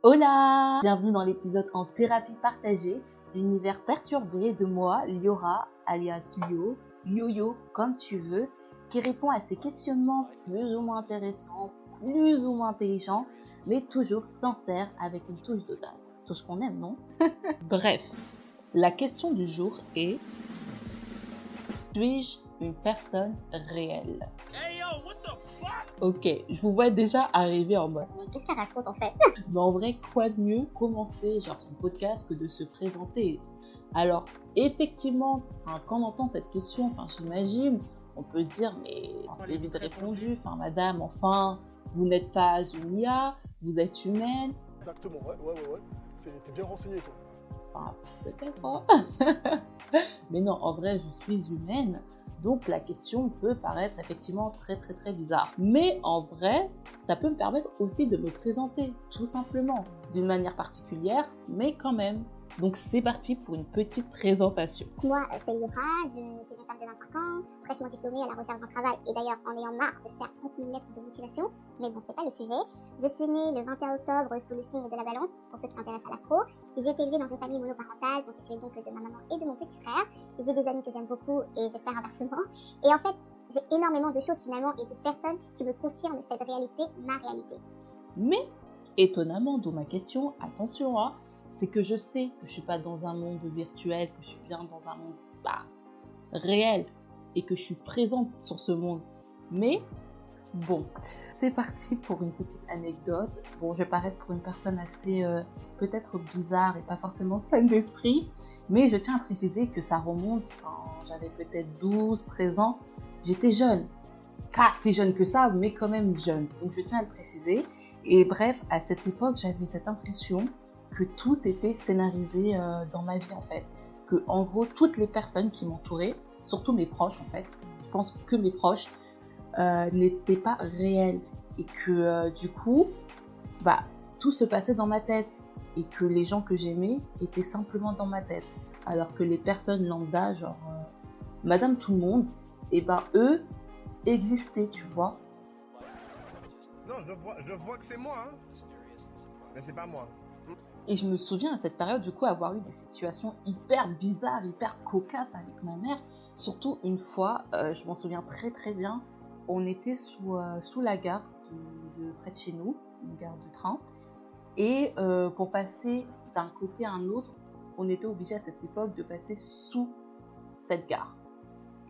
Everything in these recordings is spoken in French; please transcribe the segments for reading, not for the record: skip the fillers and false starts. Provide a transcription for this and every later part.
Hola! Bienvenue dans l'épisode en thérapie partagée, l'univers perturbé de moi, Liora, alias Yo-Yo, comme tu veux, qui répond à ces questionnements plus ou moins intéressants, plus ou moins intelligents, mais toujours sincères avec une touche d'audace. Tout ce qu'on aime, non? Bref, la question du jour est: suis-je une personne réelle? Hey yo, what the fuck? Ok, je vous vois déjà arriver en mode. Qu'est-ce qu'elle raconte en fait? Mais en vrai, quoi de mieux commencer genre son podcast que de se présenter? Alors, effectivement, quand on entend cette question, j'imagine, on peut se dire, mais c'est vite répondu, madame, vous n'êtes pas une IA, vous êtes humaine. Exactement, ouais. T'es bien renseigné, toi. Peut-être, hein. Mais non, en vrai, je suis humaine. Donc la question peut paraître effectivement très bizarre. Mais en vrai, ça peut me permettre aussi de me présenter, tout simplement, d'une manière particulière, mais quand même. Donc c'est parti pour une petite présentation. Moi, c'est Liora, je suis une femme de 25 ans, fraîchement diplômée à la recherche d'un travail et d'ailleurs en ayant marre de faire 30 000 lettres de motivation. Mais bon, c'est pas le sujet. Je suis née le 21 octobre sous le signe de la Balance, pour ceux qui s'intéressent à l'astro. J'ai été élevée dans une famille monoparentale constituée donc de ma maman et de mon petit frère. J'ai des amis que j'aime beaucoup et j'espère inversement. Et en fait, j'ai énormément de choses finalement et de personnes qui me confirment cette réalité, ma réalité. Mais, étonnamment, d'où ma question, attention, c'est que je sais que je suis pas dans un monde virtuel, que je suis bien dans un monde réel et que je suis présente sur ce monde. Mais bon, c'est parti pour une petite anecdote. Bon, je vais paraître pour une personne assez peut-être bizarre et pas forcément saine d'esprit, mais je tiens à préciser que ça remonte quand j'avais peut-être 12-13 ans. J'étais jeune, pas si jeune que ça, mais quand même jeune. Donc je tiens à le préciser. Et bref, à cette époque, j'avais cette impression que tout était scénarisé dans ma vie en fait. Que en gros, toutes les personnes qui m'entouraient, surtout mes proches en fait, je pense que mes proches, n'étaient pas réelles. Et que du coup, tout se passait dans ma tête. Et que les gens que j'aimais étaient simplement dans ma tête. Alors que les personnes lambda, genre Madame Tout le Monde, eux existaient, tu vois. Non, je vois que c'est moi, hein. Mais c'est pas moi. Et je me souviens à cette période, du coup, avoir eu des situations hyper bizarres, hyper cocasses avec ma mère. Surtout une fois, je m'en souviens très bien, on était sous la gare de près de chez nous, une gare de train. Et pour passer d'un côté à un autre, on était obligé à cette époque de passer sous cette gare.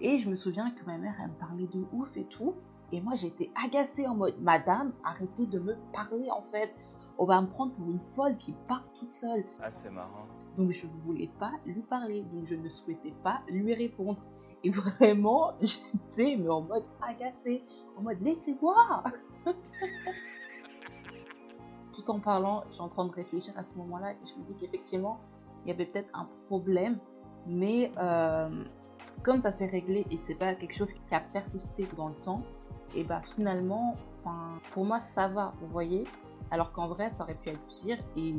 Et je me souviens que ma mère, elle me parlait de ouf et tout. Et moi, j'étais agacée en mode, madame, arrêtez de me parler en fait. On va me prendre pour une folle qui part toute seule. Ah, c'est marrant. Donc je ne voulais pas lui parler, donc je ne souhaitais pas lui répondre. Et vraiment, j'étais mais en mode agacée, en mode laissez-moi. Tout en parlant, je suis en train de réfléchir à ce moment-là et je me dis qu'effectivement, il y avait peut-être un problème, mais comme ça s'est réglé et que c'est pas quelque chose qui a persisté dans le temps, et finalement, pour moi ça va, vous voyez. Alors qu'en vrai, ça aurait pu être pire et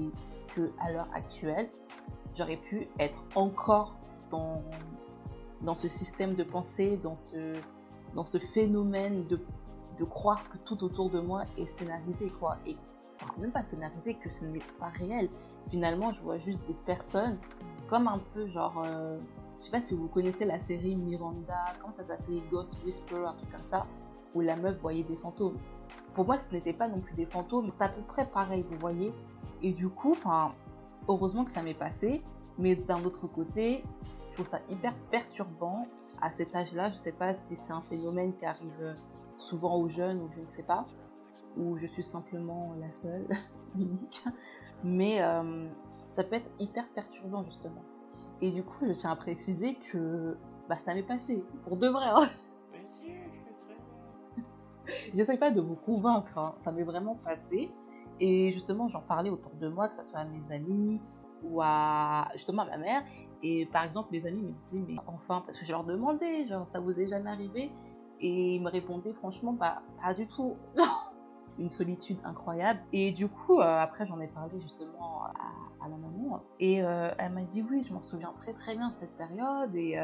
qu'à l'heure actuelle, j'aurais pu être encore dans ce système de pensée, dans ce phénomène de croire que tout autour de moi est scénarisé, quoi. Et même pas scénarisé, que ce n'est pas réel. Finalement, je vois juste des personnes comme un peu genre... je sais pas si vous connaissez la série Miranda, comment ça s'appelait, Ghost Whisperer, un truc comme ça, où la meuf voyait des fantômes. Pour moi, ce n'était pas non plus des fantômes, c'est à peu près pareil, vous voyez. Et du coup, heureusement que ça m'est passé, mais d'un autre côté, je trouve ça hyper perturbant à cet âge-là. Je sais pas si c'est un phénomène qui arrive souvent aux jeunes ou je ne sais pas, ou je suis simplement la seule, unique. Mais ça peut être hyper perturbant justement. Et du coup, je tiens à préciser que ça m'est passé, pour de vrai. Hein. J'essaie pas de vous convaincre, hein. Ça m'est vraiment passé. Et justement, j'en parlais autour de moi, que ce soit à mes amis ou à justement à ma mère. Et par exemple, mes amis me disaient, mais enfin, parce que je leur demandais, genre, ça vous est jamais arrivé? Et ils me répondaient, franchement, pas du tout. Une solitude incroyable. Et du coup, après, j'en ai parlé justement à la maman. Et elle m'a dit, oui, je m'en souviens très bien de cette période. Et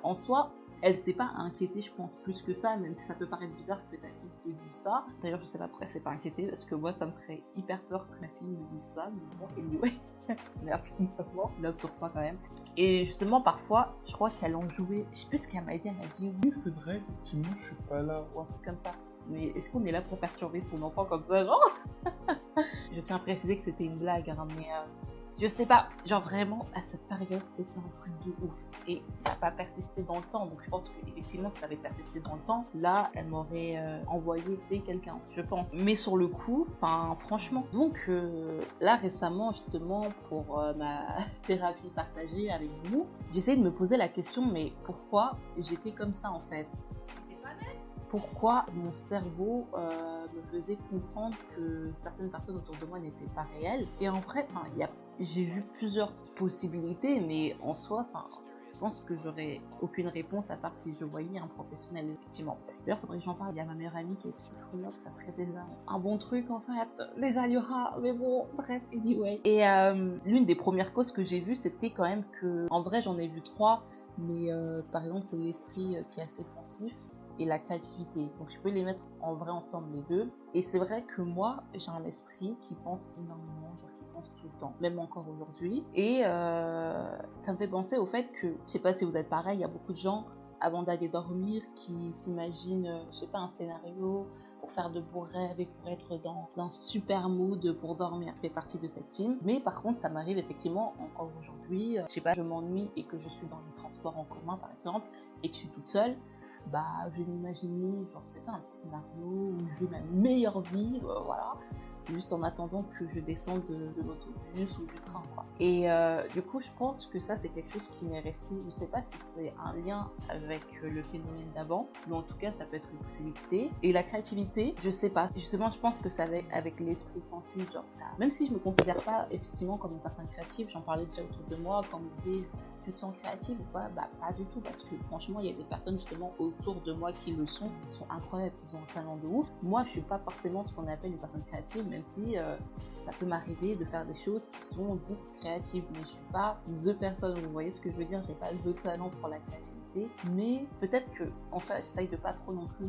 en soi, elle s'est pas inquiétée, je pense, plus que ça, même si ça peut paraître bizarre que ta fille te dise ça. D'ailleurs, je sais pas pourquoi elle s'est pas inquiétée, parce que moi, ça me ferait hyper peur que ma fille me dise ça, mais bon, anyway. Merci maman, love sur toi quand même. Et justement, parfois, je crois qu'elle en jouait, je sais plus ce qu'elle m'a dit oui, c'est vrai, effectivement, je suis pas là, ou un truc comme ça. Mais est-ce qu'on est là pour perturber son enfant comme ça, genre? Je tiens à préciser que c'était une blague, hein, mais je sais pas, genre vraiment, à cette période, c'était un truc de ouf. Et ça n'a pas persisté dans le temps, donc je pense qu'effectivement, si ça avait persisté dans le temps, là, elle m'aurait envoyé quelqu'un, je pense. Mais sur le coup, enfin, franchement. Donc là, récemment, justement, pour ma thérapie partagée avec vous, j'essayais de me poser la question, mais pourquoi j'étais comme ça, en fait? Pourquoi mon cerveau me faisait comprendre que certaines personnes autour de moi n'étaient pas réelles. Et en vrai, j'ai vu plusieurs possibilités, mais en soi, je pense que j'aurais aucune réponse à part si je voyais un professionnel, effectivement. D'ailleurs, faudrait que j'en parle. Il y a ma meilleure amie qui est psychologue, ça serait déjà un bon truc en fait. Déjà, il y aura, mais bon, bref, anyway. Et l'une des premières causes que j'ai vues, c'était quand même que, en vrai, j'en ai vu 3, mais par exemple, c'est l'esprit qui est assez pensif et la créativité. Donc je peux les mettre en vrai ensemble les deux. Et c'est vrai que moi, j'ai un esprit qui pense énormément, genre qui pense tout le temps, même encore aujourd'hui. Et ça me fait penser au fait que, je sais pas si vous êtes pareil, il y a beaucoup de gens, avant d'aller dormir, qui s'imaginent, je sais pas, un scénario pour faire de beaux rêves et pour être dans un super mood pour dormir. Je fais partie de cette team. Mais par contre, ça m'arrive effectivement encore aujourd'hui, je sais pas, je m'ennuie et que je suis dans les transports en commun par exemple, et que je suis toute seule. Bah, je m'imaginer, genre, c'est un petit scénario où je vis ma meilleure vie, voilà, juste en attendant que je descende de l'autobus ou du train, quoi. Et du coup, je pense que ça, c'est quelque chose qui m'est resté, je sais pas si c'est un lien avec le phénomène d'avant, mais en tout cas, ça peut être une possibilité. Et la créativité, je sais pas, justement, je pense que c'est avec l'esprit pensif, genre, même si je me considère pas, effectivement, comme une personne créative, j'en parlais déjà autour de moi, quand on me disait tu te sens créative ou pas? Bah pas du tout, parce que franchement il y a des personnes justement autour de moi qui le sont, qui sont incroyables, qui ont un talent de ouf. Moi je suis pas forcément ce qu'on appelle une personne créative, même si ça peut m'arriver de faire des choses qui sont dites créatives, mais je suis pas the personne, vous voyez ce que je veux dire, j'ai pas the talent pour la créativité, mais peut-être que, enfin j'essaye de pas trop non plus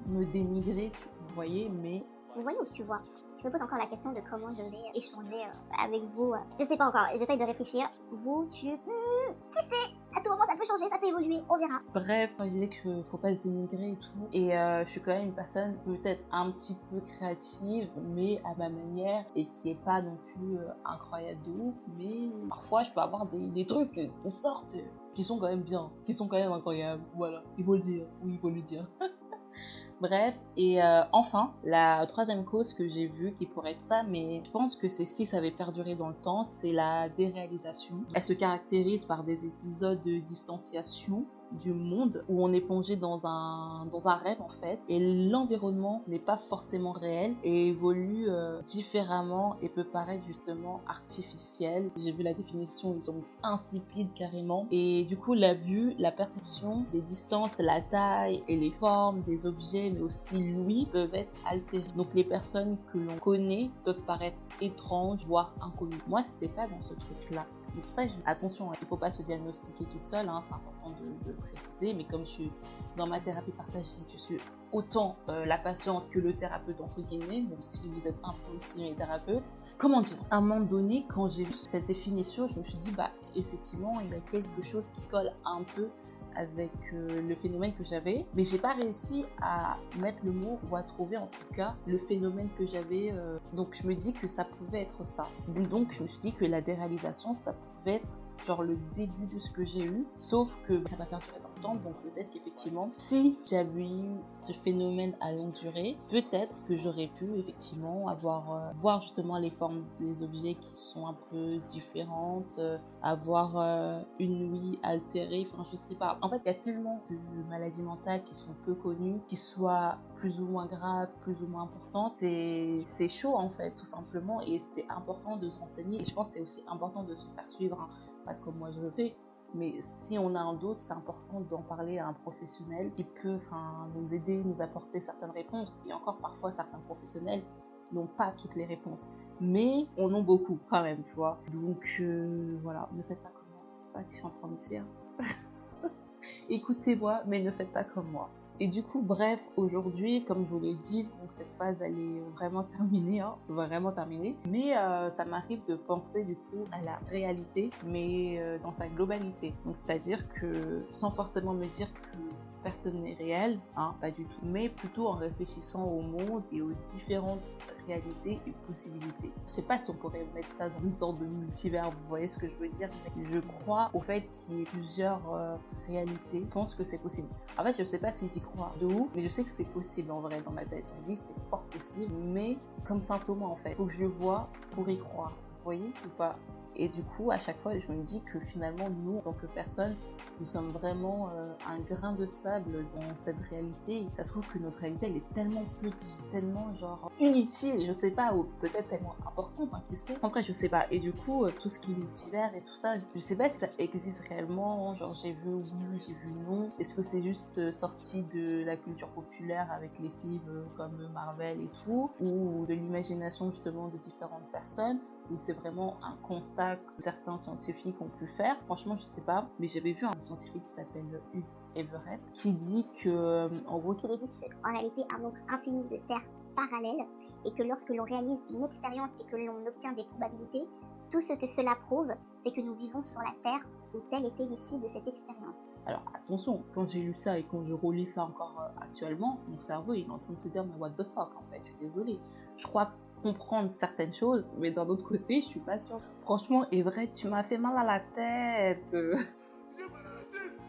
me dénigrer, vous voyez, mais... Vous voyez où tu vois? Je me pose encore la question de comment je vais échanger avec vous. Je sais pas encore, j'essaye de réfléchir. Vous, tu... qui sait? À tout moment, ça peut changer, ça peut évoluer, on verra. Bref, je disais qu'il faut pas se dénigrer et tout. Et je suis quand même une personne peut-être un petit peu créative, mais à ma manière, et qui est pas non plus incroyable de ouf. Mais parfois, je peux avoir des trucs qui sortent, qui sont quand même bien, qui sont quand même incroyables. Voilà, il faut le dire. Oui, il faut le dire. Bref, et enfin, la troisième cause que j'ai vue qui pourrait être ça, mais je pense que c'est si ça avait perduré dans le temps, c'est la déréalisation. Elle se caractérise par des épisodes de distanciation du monde où on est plongé dans un rêve en fait, et l'environnement n'est pas forcément réel et évolue différemment et peut paraître justement artificiel. J'ai vu la définition, ils ont mis insipide carrément, et du coup la vue, la perception des distances, la taille et les formes des objets, mais aussi l'ouïe, peuvent être altérées. Donc les personnes que l'on connaît peuvent paraître étranges, voire inconnues. Moi c'était pas dans ce truc là. C'est pour ça que attention, il ne faut pas se diagnostiquer toute seule, hein, c'est important de le préciser, mais comme je suis dans ma thérapie partagée, je suis autant la patiente que le thérapeute entre guillemets, même si vous êtes un peu aussi mes thérapeutes. Comment dire, à un moment donné, quand j'ai vu cette définition, je me suis dit, bah effectivement, il y a quelque chose qui colle un peu avec le phénomène que j'avais, mais j'ai pas réussi à mettre le mot ou à trouver en tout cas le phénomène que j'avais, donc je me dis que ça pouvait être ça. Donc je me suis dit que la déréalisation, ça pouvait être genre le début de ce que j'ai eu, sauf que ça va faire durer dans le temps, donc peut-être qu'effectivement, si j'avais eu ce phénomène à longue durée, peut-être que j'aurais pu effectivement avoir, voir justement les formes des objets qui sont un peu différentes, avoir une ouïe altérée, enfin je sais pas. En fait, il y a tellement de maladies mentales qui sont peu connues, qui soient plus ou moins graves, plus ou moins importantes. C'est chaud en fait, tout simplement, et c'est important de se renseigner. Et je pense que c'est aussi important de se faire suivre, hein. Pas comme moi je le fais, mais si on a un doute, c'est important d'en parler à un professionnel qui peut nous aider, nous apporter certaines réponses. Et encore parfois, certains professionnels n'ont pas toutes les réponses, mais en ont beaucoup quand même, tu vois. Donc voilà, ne faites pas comment, c'est ça que je suis en train de dire. Écoutez-moi, mais ne faites pas comme moi. Et du coup, bref, aujourd'hui, comme je vous l'ai dit, donc cette phase, elle est vraiment terminée, hein, vraiment terminée. Mais ça m'arrive de penser du coup à la réalité, mais dans sa globalité. Donc, c'est-à-dire que sans forcément me dire que personne n'est réel, hein, pas du tout, mais plutôt en réfléchissant au monde et aux différentes réalités et possibilités. Je sais pas si on pourrait mettre ça dans une sorte de multivers, vous voyez ce que je veux dire, mais je crois au fait qu'il y ait plusieurs réalités. Je pense que c'est possible. En fait, je sais pas si j'y crois de ouf, mais je sais que c'est possible en vrai dans ma tête. Je me dis c'est fort possible, mais comme Saint Thomas en fait, faut que je le vois pour y croire. Vous voyez ou pas? Et du coup, à chaque fois, je me dis que finalement, nous, en tant que personnes, nous sommes vraiment un grain de sable dans cette réalité. Ça se trouve que notre réalité, elle est tellement petite, tellement genre inutile, je sais pas, ou peut-être tellement importante, hein, tu sais. En vrai, je sais pas. Et du coup, tout ce qui est multivers et tout ça, je sais pas si ça existe réellement. Genre, j'ai vu oui, j'ai vu non. Est-ce que c'est juste sorti de la culture populaire avec les films comme Marvel et tout, ou de l'imagination justement de différentes personnes? Ou c'est vraiment un constat que certains scientifiques ont pu faire. Franchement, je sais pas, mais j'avais vu un scientifique qui s'appelle Hugh Everett qui dit que, en gros, qu'il existe en réalité un nombre infini de terres parallèles et que lorsque l'on réalise une expérience et que l'on obtient des probabilités, tout ce que cela prouve, c'est que nous vivons sur la Terre où telle était l'issue de cette expérience. Alors attention, quand j'ai lu ça et quand je relis ça encore actuellement, mon cerveau il est en train de se dire mais what the fuck en fait, je suis désolée. Je crois comprendre certaines choses, mais d'un autre côté, je suis pas sûre. Franchement, Everett, tu m'as fait mal à la tête. J'ai mal à la tête.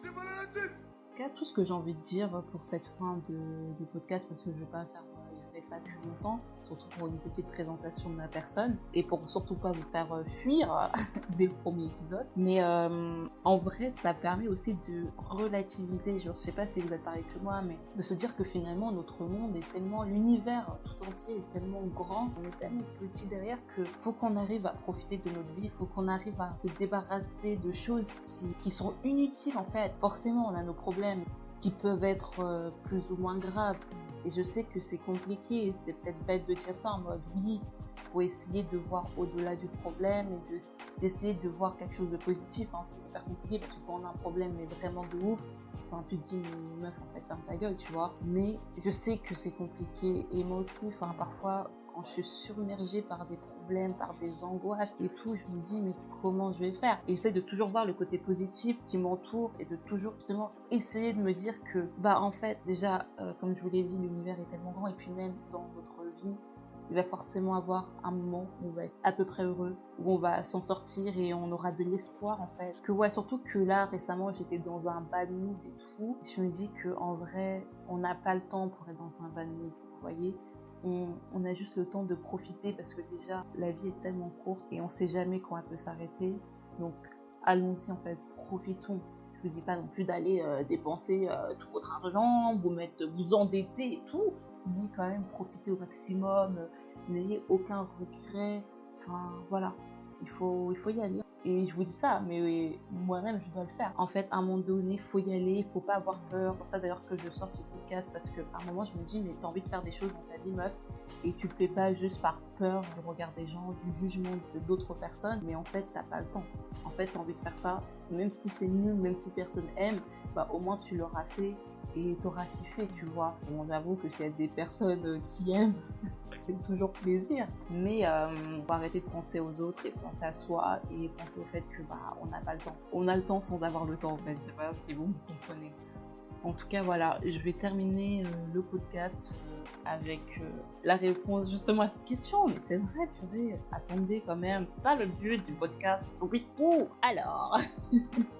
J'ai mal à la tête. Tout ce que j'ai envie de dire pour cette fin de podcast, parce que je vais pas faire ça depuis longtemps, surtout pour une petite présentation de ma personne, et pour surtout pas vous faire fuir dès le premier épisode. Mais en vrai, ça permet aussi de relativiser, je sais pas si vous êtes pareil que moi, mais de se dire que finalement notre monde est tellement, l'univers tout entier est tellement grand, on est tellement petit derrière que faut qu'on arrive à profiter de notre vie, faut qu'on arrive à se débarrasser de choses qui sont inutiles en fait. Forcément, on a nos problèmes qui peuvent être plus ou moins graves. Et je sais que c'est compliqué, c'est peut-être bête de dire ça en mode oui, faut essayer de voir au-delà du problème et d'essayer de voir quelque chose de positif. Hein. C'est hyper compliqué parce que quand on a un problème mais vraiment de ouf, enfin, tu te dis mais meuf en fait ferme ta gueule, tu vois. Mais je sais que c'est compliqué et moi aussi, enfin parfois quand je suis submergée par des problèmes, par des angoisses et tout, je me dis mais comment je vais faire? Et j'essaie de toujours voir le côté positif qui m'entoure et de toujours justement essayer de me dire que bah en fait déjà comme je vous l'ai dit, l'univers est tellement grand et puis même dans votre vie il va forcément avoir un moment où on va être à peu près heureux, où on va s'en sortir et on aura de l'espoir en fait. Que ouais, surtout que là récemment j'étais dans un bad mood et tout, et je me dis que en vrai on n'a pas le temps pour être dans un bad mood, vous voyez. On a juste le temps de profiter parce que déjà la vie est tellement courte et on sait jamais quand elle peut s'arrêter. Donc allons-y en fait, profitons. Je vous dis pas non plus d'aller dépenser tout votre argent, vous endetter et tout, mais quand même profitez au maximum, n'ayez aucun regret. Enfin voilà, il faut y aller. Et je vous dis ça, mais moi-même je dois le faire. En fait, à un moment donné, faut y aller, faut pas avoir peur. C'est pour ça d'ailleurs que je sors ce podcast, parce que par un moment je me dis, mais t'as envie de faire des choses dans ta vie, meuf, et tu le fais pas juste par peur du regard des gens, du jugement d'autres personnes, mais en fait t'as pas le temps. En fait, t'as envie de faire ça, même si c'est nul, même si personne aime, bah au moins tu l'auras fait et t'auras kiffé, tu vois. Bon, j'avoue que s'il y a des personnes qui aiment, ça fait toujours plaisir, mais faut arrêter de penser aux autres et penser à soi et penser au fait que bah on n'a pas le temps. On a le temps sans avoir le temps en fait, je sais pas si vous me comprenez. En tout cas voilà, je vais terminer le podcast avec la réponse justement à cette question, mais c'est vrai, purée, attendez quand même, c'est ça le but du podcast. Oui, alors,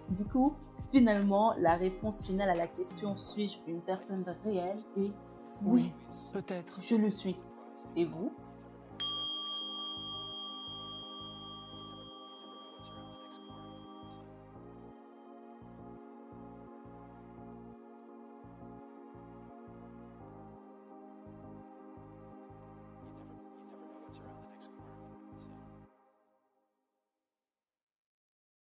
du coup, finalement, la réponse finale à la question suis-je une personne réelle? Et oui, peut-être. je le suis. Et vous?